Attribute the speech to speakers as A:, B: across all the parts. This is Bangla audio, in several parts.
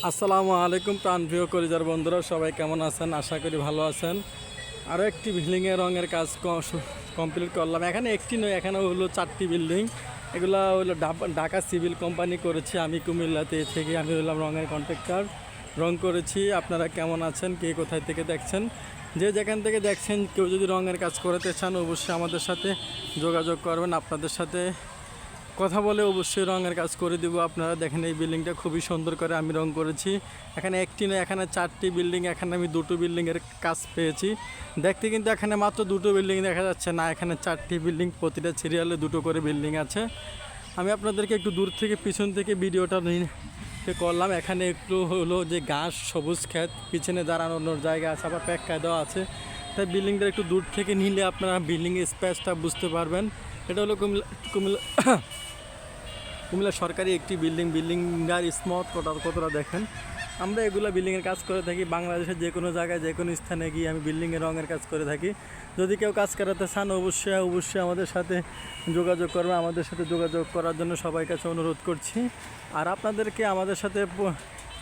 A: আসসালামু আলাইকুম প্রাণপ্রিয় কলিজার বন্ধুরা, সবাই কেমন আছেন? আশা করি ভালো আছেন। আরও একটি বিল্ডিংয়ের রঙের কাজ কমপ্লিট করলাম। এখানে একটি নয়, এখানে হলো 4টি বিল্ডিং। এগুলো হলো ঢাকা সিভিল কোম্পানি করেছে। আমি কুমিল্লাতে থেকে আমি হলাম রঙের কন্ট্রাক্টর, রং করেছি। আপনারা কেমন আছেন? কে কোথায় থেকে দেখছেন? যে যেখান থেকে দেখছেন, কেউ যদি রঙের কাজ করাতে চান অবশ্যই আমাদের সাথে যোগাযোগ করবেন। আপনাদের সাথে কথা বলে অবশ্যই রঙের কাজ করে দেবো। আপনারা দেখেন এই বিল্ডিংটা খুবই সুন্দর করে আমি রং করেছি। এখানে একটি নয়, এখানে 4টি বিল্ডিং। এখানে আমি 2টো বিল্ডিংয়ের কাজ পেয়েছি। দেখতে কিন্তু এখানে মাত্র 2টো বিল্ডিং দেখা যাচ্ছে না, এখানে 4টি বিল্ডিং, প্রতিটা সিরিয়ালে 2টো করে বিল্ডিং আছে। আমি আপনাদেরকে একটু দূর থেকে পিছন থেকে ভিডিওটা করলাম। এখানে একটু হলো যে ঘাস, সবুজ ক্ষেত, পিছনে দাঁড়ানোর জায়গা আছে, আবার প্যাক্কা দেওয়া আছে। তাই বিল্ডিংটা একটু দূর থেকে নিলে আপনারা বিল্ডিংয়ের স্পেসটা বুঝতে পারবেন। এটা হলো কুমিল্লা সরকারি একটি বিল্ডিংটার স্মথ কতটা দেখেন। আমরা এগুলো বিল্ডিংয়ের কাজ করে থাকি বাংলাদেশের যে কোনো জায়গায়, যে কোনো স্থানে গিয়ে আমি বিল্ডিংয়ের রঙের কাজ করে থাকি। যদি কেউ কাজ করাতে চান অবশ্যই আমাদের সাথে যোগাযোগ করবে। আমাদের সাথে যোগাযোগ করার জন্য সবাই কাছে অনুরোধ করছি। আর আপনাদেরকে আমাদের সাথে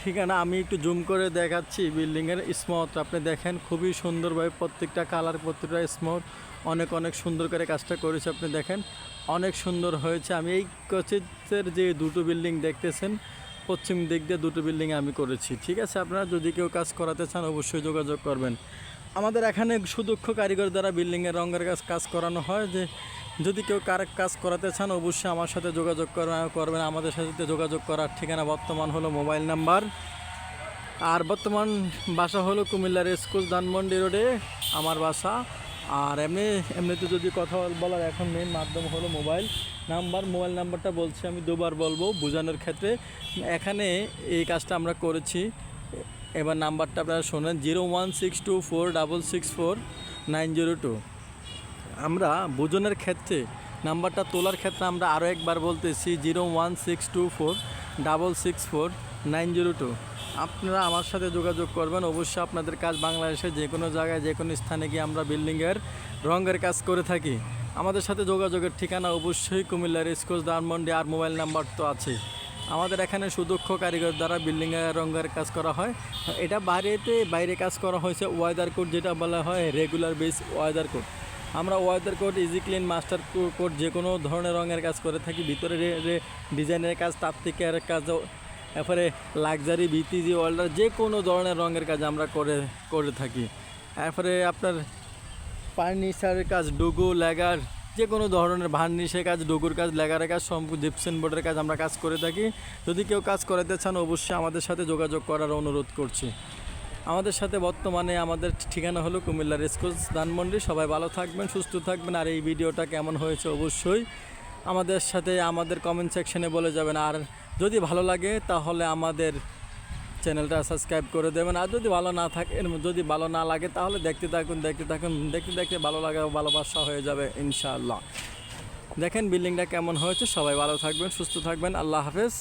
A: ঠিকানা আমি একটু জুম করে দেখাচ্ছি। বিল্ডিংয়ের স্মথ আপনি দেখেন, খুবই সুন্দরভাবে প্রত্যেকটা কালার, প্রত্যেকটা স্মথ অনেক সুন্দর করে কাজটা করেছে। আপনি দেখেন অনেক সুন্দর হয়েছে। আমি এই কোচের যে 2টো বিল্ডিং দেখতেছেন, পশ্চিম দিক দিয়ে 2টো বিল্ডিং আমি করেছি। ঠিক আছে, আপনারা যদি কেউ কাজ করাতে চান অবশ্যই যোগাযোগ করবেন। আমাদের এখানে সুদক্ষ কারিগর দ্বারা বিল্ডিংয়ের রঙের কাজ করানো হয়। যে যদি কেউ কাজ করাতে চান অবশ্যই আমার সাথে যোগাযোগ করবেন। আমাদের সাথে যোগাযোগ করার ঠিকানা বর্তমান হলো মোবাইল নাম্বার, আর বর্তমান বাসা হলো কুমিল্লার স্কুল ধানমন্ডি রোডে আমার বাসা। আর এমনিতে যদি কথা বলার এখন মেন মাধ্যম হলো মোবাইল নাম্বারটা বলছি, আমি দুবার বলবো বোঝানোর ক্ষেত্রে। এখানে এই কাজটা আমরা করেছি। এবার নাম্বারটা আপনারা শোনেন, 01624664902। আমরা বোঝানোর ক্ষেত্রে, নাম্বারটা তোলার ক্ষেত্রে আমরা আরও একবার বলতেছি, 01624664902। আপনারা আমার সাথে যোগাযোগ করবেন। অবশ্যই আপনাদের কাজ বাংলাদেশের যে কোনো জায়গায়, যে কোনো স্থানে গিয়ে আমরা বিল্ডিংয়ের রঙের কাজ করে থাকি। আমাদের সাথে যোগাযোগের ঠিকানা অবশ্যই কুমিল্লার স্কুল ধানমন্ডি, আর মোবাইল নাম্বার তো আছে। আমাদের এখানে সুদক্ষ কারিগর দ্বারা বিল্ডিংয়ের রঙের কাজ করা হয়। এটা বাইরে কাজ করা হয়েছে ওয়েদার কোড, যেটা বলা হয় রেগুলার বেস ওয়েদার কোড। আমরা weather code, easy clean, master code যে কোনো ধরনের রঙের কাজ করে থাকি। ভিতরে ডিজাইনের কাজ, তার থেকে আর কাজ, এরপরে লাক্সারি, বিটিজি, ওয়াল্ডার, যে কোনো ধরনের রঙের কাজ আমরা করে থাকি। এরপরে আপনার ফার্নিচারের কাজ, ডুগু, লেগার, যে কোনো ধরনের ভার্নিশের কাজ, ডুগুর কাজ, লেগারের কাজ, জিপসেন বোর্ডের কাজ আমরা কাজ করে থাকি। যদি কেউ কাজ করাতে চান অবশ্যই আমাদের সাথে যোগাযোগ করার অনুরোধ করছি। আমাদের সাথে বর্তমানে আমাদের ঠিকানা হলো কুমিল্লার স্কুল ধানমন্ডি। সবাই ভালো থাকবেন, সুস্থ থাকবেন। আর এই ভিডিওটা কেমন হয়েছে অবশ্যই আমাদের সাথে আমাদের কমেন্ট সেকশনে বলে যাবেন। আর যদি ভালো লাগে তাহলে আমাদের চ্যানেলটা সাবস্ক্রাইব করে দেবেন। আর যদি ভালো না লাগে তাহলে দেখতে দেখতে ভালোবাসা হয়ে যাবে ইনশাআল্লাহ। দেখেন বিল্ডিংটা কেমন হয়েছে। সবাই ভালো থাকবেন, সুস্থ থাকবেন। আল্লাহ হাফেজ।